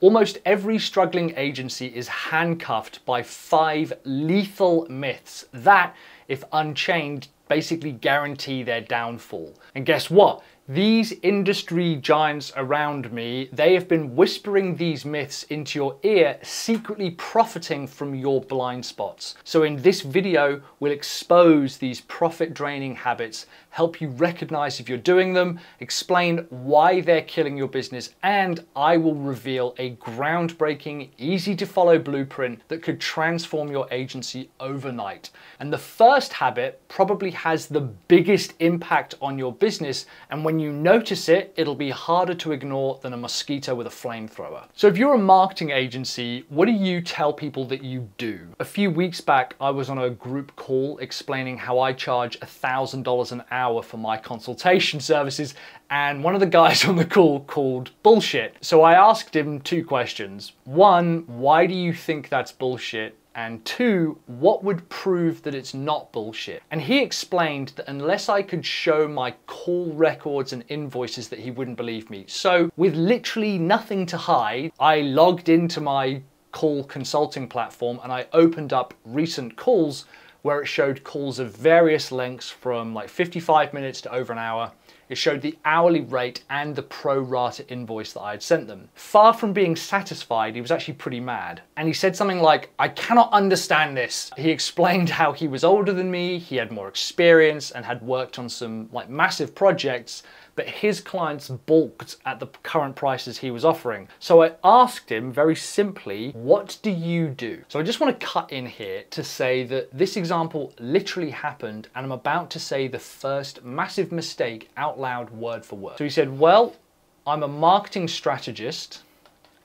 Almost every struggling agency is handcuffed by 5 lethal myths that, if unchained, basically guarantee their downfall. And guess what? These industry giants around me, they have been whispering these myths into your ear, secretly profiting from your blind spots. So in this video, we'll expose these profit-draining habits, help you recognize if you're doing them, explain why they're killing your business, and I will reveal a groundbreaking, easy-to-follow blueprint that could transform your agency overnight. And the first habit probably has the biggest impact on your business, and when you notice it, it'll be harder to ignore than a mosquito with a flamethrower. So if you're a marketing agency, what do you tell people that you do? A few weeks back, I was on a group call explaining how I charge $1,000 an hour for my consultation services, and one of the guys on the call called bullshit. So I asked him 2 questions. 1, why do you think that's bullshit? And 2, what would prove that it's not bullshit? And he explained that unless I could show my call records and invoices that he wouldn't believe me. So with literally nothing to hide, I logged into my call consulting platform and I opened up recent calls where it showed calls of various lengths from like 55 minutes to over an hour. It showed the hourly rate and the pro rata invoice that I had sent them. Far from being satisfied, he was actually pretty mad. And he said something like, I cannot understand this. He explained how he was older than me, he had more experience and had worked on some like massive projects, but his clients balked at the current prices he was offering. So I asked him very simply, what do you do? So I just want to cut in here to say that this example literally happened, and I'm about to say the first massive mistake out loud, word for word. So he said, well, I'm a marketing strategist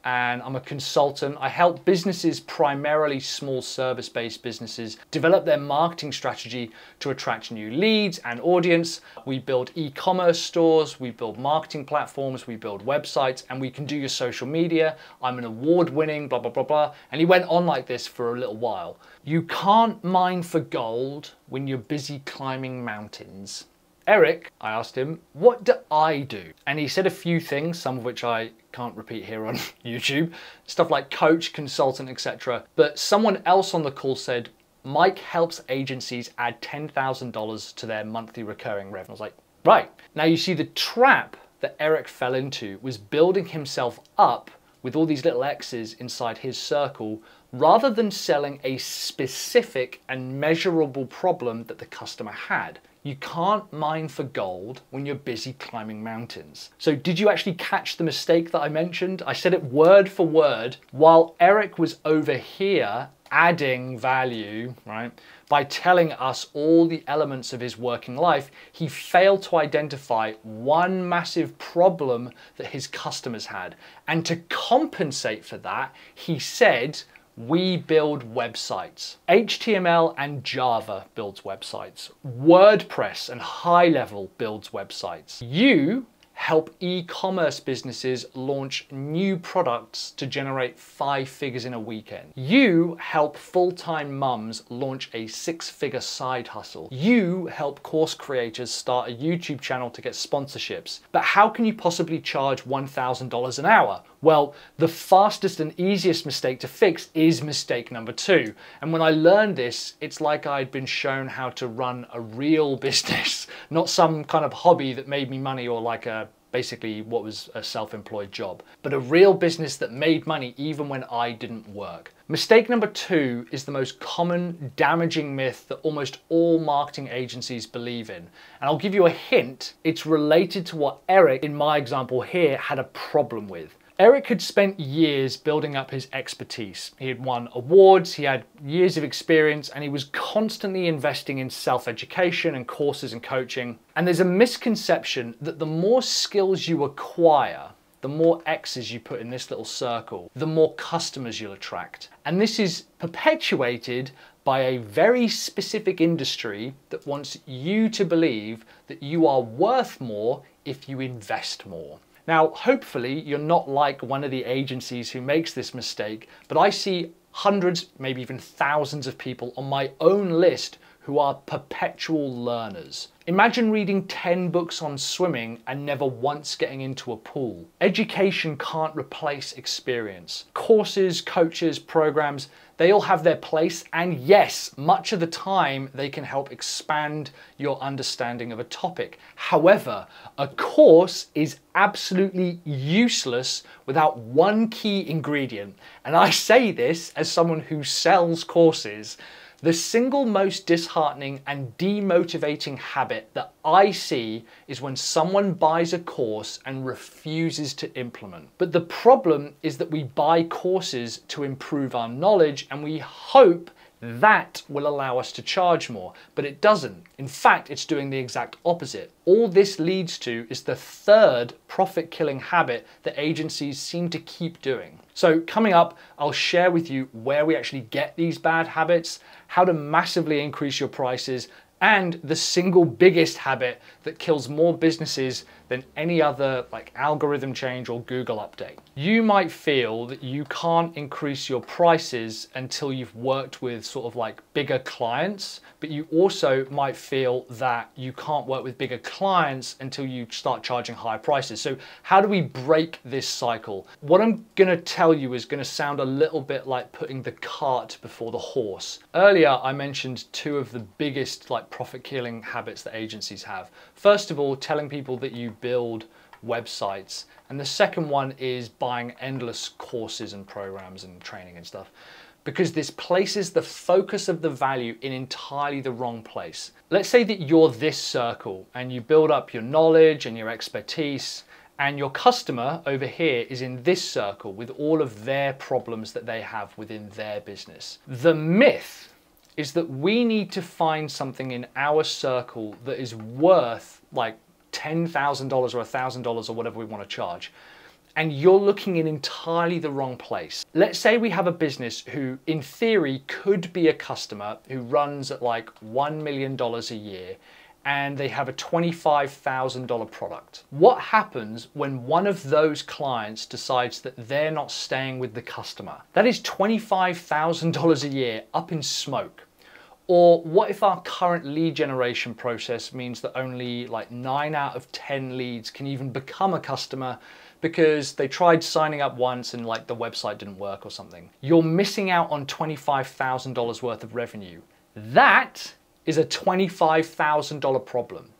and I'm a consultant. I help businesses, primarily small service-based businesses, develop their marketing strategy to attract new leads and audience. We build e-commerce stores, we build marketing platforms, we build websites, and we can do your social media. I'm an award-winning blah, blah, blah, blah. And he went on like this for a little while. You can't mine for gold when you're busy climbing mountains. Eric, I asked him, what do I do? And he said a few things, some of which I can't repeat here on YouTube, stuff like coach, consultant, etc. But someone else on the call said, Mike helps agencies add $10,000 to their monthly recurring revenue. I was like, right. Now you see, the trap that Eric fell into was building himself up with all these little X's inside his circle, rather than selling a specific and measurable problem that the customer had. You can't mine for gold when you're busy climbing mountains. So did you actually catch the mistake that I mentioned? I said it word for word, while Eric was over here adding value, right? By telling us all the elements of his working life, he failed to identify one massive problem that his customers had. And to compensate for that, he said, we build websites. HTML and Java builds websites. WordPress and High Level builds websites. You help e-commerce businesses launch new products to generate 5 figures in a weekend. You help full-time mums launch a 6-figure side hustle. You help course creators start a YouTube channel to get sponsorships. But how can you possibly charge $1,000 an hour? Well, the fastest and easiest mistake to fix is mistake number 2. And when I learned this, it's like I'd been shown how to run a real business, not some kind of hobby that made me money or like basically what was a self-employed job, but a real business that made money even when I didn't work. Mistake number 2 is the most common damaging myth that almost all marketing agencies believe in. And I'll give you a hint, it's related to what Eric, in my example here, had a problem with. Eric had spent years building up his expertise. He had won awards, he had years of experience, and he was constantly investing in self-education and courses and coaching. And there's a misconception that the more skills you acquire, the more X's you put in this little circle, the more customers you'll attract. And this is perpetuated by a very specific industry that wants you to believe that you are worth more if you invest more. Now, hopefully you're not like one of the agencies who makes this mistake, but I see hundreds, maybe even thousands of people on my own list who are perpetual learners. Imagine reading 10 books on swimming and never once getting into a pool. Education can't replace experience. Courses, coaches, programs, they all have their place, and yes, much of the time they can help expand your understanding of a topic. However, a course is absolutely useless without one key ingredient. And I say this as someone who sells courses. The single most disheartening and demotivating habit that I see is when someone buys a course and refuses to implement. But the problem is that we buy courses to improve our knowledge and we hope that will allow us to charge more, but it doesn't. In fact, it's doing the exact opposite. All this leads to is the third profit-killing habit that agencies seem to keep doing. So coming up, I'll share with you where we actually get these bad habits, how to massively increase your prices, and the single biggest habit that kills more businesses than any other algorithm change or Google update. You might feel that you can't increase your prices until you've worked with sort of bigger clients, but you also might feel that you can't work with bigger clients until you start charging higher prices. So how do we break this cycle? What I'm gonna tell you is gonna sound a little bit like putting the cart before the horse. Earlier, I mentioned two of the biggest profit-killing habits that agencies have. First of all, telling people that you build websites, and the second one is buying endless courses and programs and training and stuff, because this places the focus of the value in entirely the wrong place. Let's say that you're this circle and you build up your knowledge and your expertise, and your customer over here is in this circle with all of their problems that they have within their business. The myth is that we need to find something in our circle that is worth $10,000 or $1,000 or whatever we want to charge. And you're looking in entirely the wrong place. Let's say we have a business who in theory could be a customer who runs at $1 million a year, and they have a $25,000 product. What happens when one of those clients decides that they're not staying with the customer? That is $25,000 a year up in smoke. Or what if our current lead generation process means that only 9 out of 10 leads can even become a customer because they tried signing up once and the website didn't work or something? You're missing out on $25,000 worth of revenue. That is a $25,000 problem.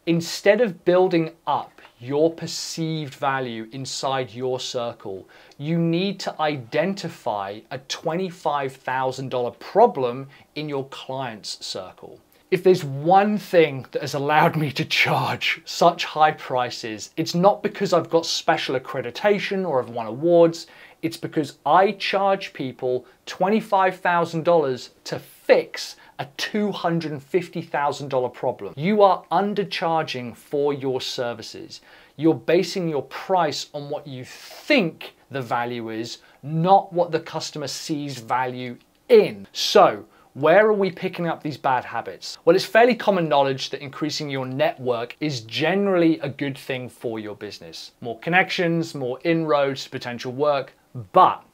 Instead of building up your perceived value inside your circle, you need to identify a $25,000 problem in your client's circle. If there's one thing that has allowed me to charge such high prices, it's not because I've got special accreditation or I've won awards. It's because I charge people $25,000 to fix a $250,000 problem. You are undercharging for your services. You're basing your price on what you think the value is, not what the customer sees value in. So, where are we picking up these bad habits? Well, it's fairly common knowledge that increasing your network is generally a good thing for your business. More connections, more inroads to potential work, but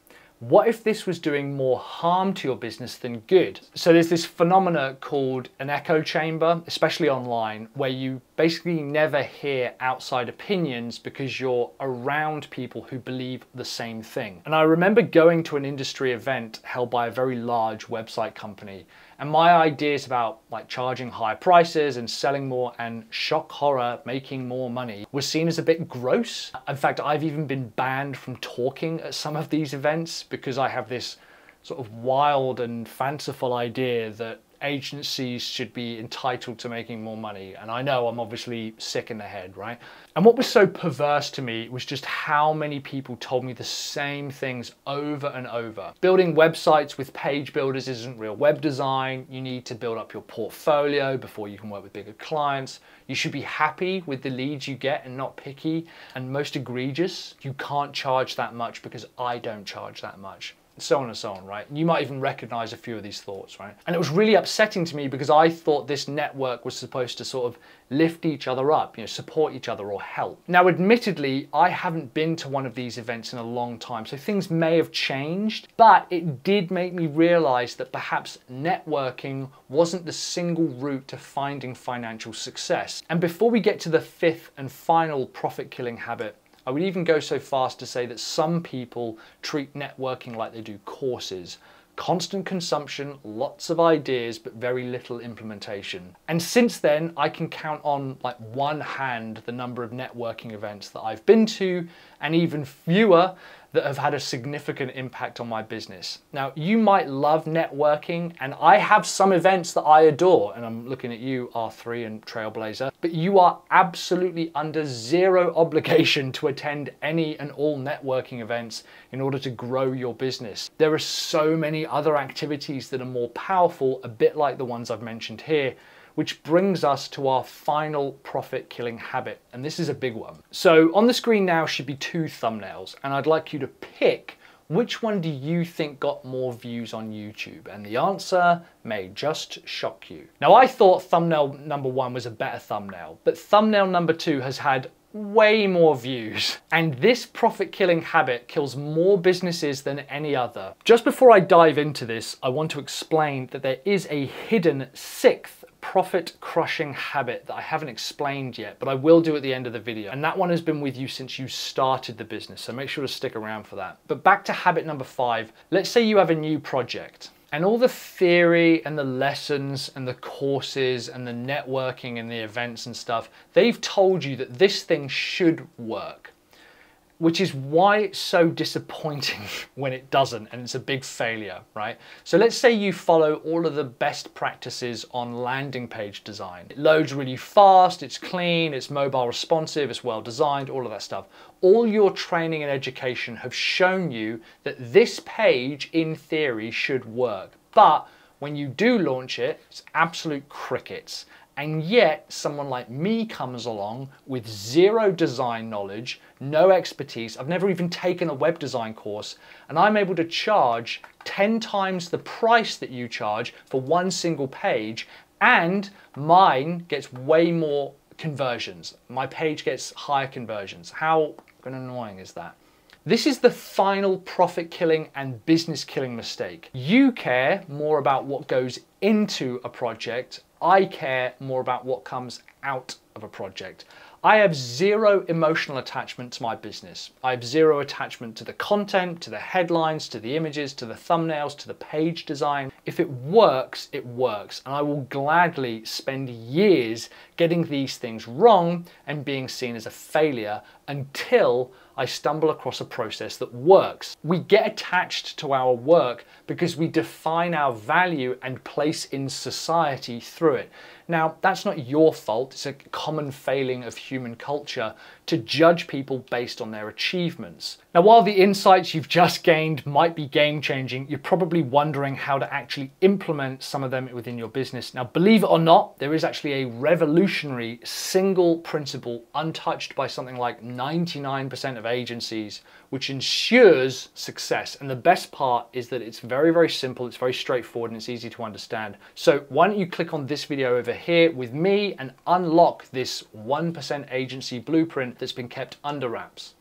what if this was doing more harm to your business than good? So there's this phenomena called an echo chamber, especially online, where you basically never hear outside opinions because you're around people who believe the same thing. And I remember going to an industry event held by a very large website company, and my ideas about charging high prices and selling more and, shock horror, making more money was seen as a bit gross. In fact, I've even been banned from talking at some of these events because I have this sort of wild and fanciful idea that agencies should be entitled to making more money. And I know I'm obviously sick in the head, right? And what was so perverse to me was just how many people told me the same things over and over. Building websites with page builders isn't real web design. You need to build up your portfolio before you can work with bigger clients. You should be happy with the leads you get and not picky. And most egregious, you can't charge that much because I don't charge that much. so on and so on, right? You might even recognize a few of these thoughts, right? And it was really upsetting to me because I thought this network was supposed to sort of lift each other up, support each other or help. Now, admittedly, I haven't been to one of these events in a long time, so things may have changed, but it did make me realize that perhaps networking wasn't the single route to finding financial success. And before we get to the fifth and final profit-killing habit, I would even go so far as to say that some people treat networking like they do courses. Constant consumption, lots of ideas, but very little implementation. And since then, I can count on like one hand the number of networking events that I've been to, and even fewer that have had a significant impact on my business. Now, you might love networking, and I have some events that I adore, and I'm looking at you, R3 and Trailblazer, but you are absolutely under zero obligation to attend any and all networking events in order to grow your business. There are so many other activities that are more powerful, a bit like the ones I've mentioned here, which brings us to our final profit-killing habit, and this is a big one. So on the screen now should be two thumbnails, and I'd like you to pick which one do you think got more views on YouTube, and the answer may just shock you. Now, I thought thumbnail number one was a better thumbnail, but thumbnail number two has had way more views. And this profit-killing habit kills more businesses than any other. Just before I dive into this, I want to explain that there is a hidden sixth profit-crushing habit that I haven't explained yet, but I will do at the end of the video. And that one has been with you since you started the business, so make sure to stick around for that. But back to habit number 5. Let's say you have a new project, and all the theory and the lessons and the courses and the networking and the events and stuff, they've told you that this thing should work, which is why it's so disappointing when it doesn't and it's a big failure, right? So let's say you follow all of the best practices on landing page design. It loads really fast, it's clean, it's mobile responsive, it's well designed, all of that stuff. All your training and education have shown you that this page in theory should work. But when you do launch it, it's absolute crickets. And yet someone like me comes along with zero design knowledge, no expertise. I've never even taken a web design course, and I'm able to charge 10 times the price that you charge for one single page, and mine gets way more conversions. My page gets higher conversions. How annoying is that? This is the final profit-killing and business-killing mistake. You care more about what goes into a project. I care more about what comes out of a project. I have zero emotional attachment to my business. I have zero attachment to the content, to the headlines, to the images, to the thumbnails, to the page design. If it works, it works. And I will gladly spend years getting these things wrong and being seen as a failure until I stumble across a process that works. We get attached to our work because we define our value and place in society through it. Now, that's not your fault. It's a common failing of human culture to judge people based on their achievements. Now, while the insights you've just gained might be game-changing, you're probably wondering how to actually implement some of them within your business. Now, believe it or not, there is actually a revolutionary single principle untouched by something like 99% of agencies, which ensures success. And the best part is that it's very, very simple, it's very straightforward, and it's easy to understand. So why don't you click on this video over here with me and unlock this 1% agency blueprint that's been kept under wraps.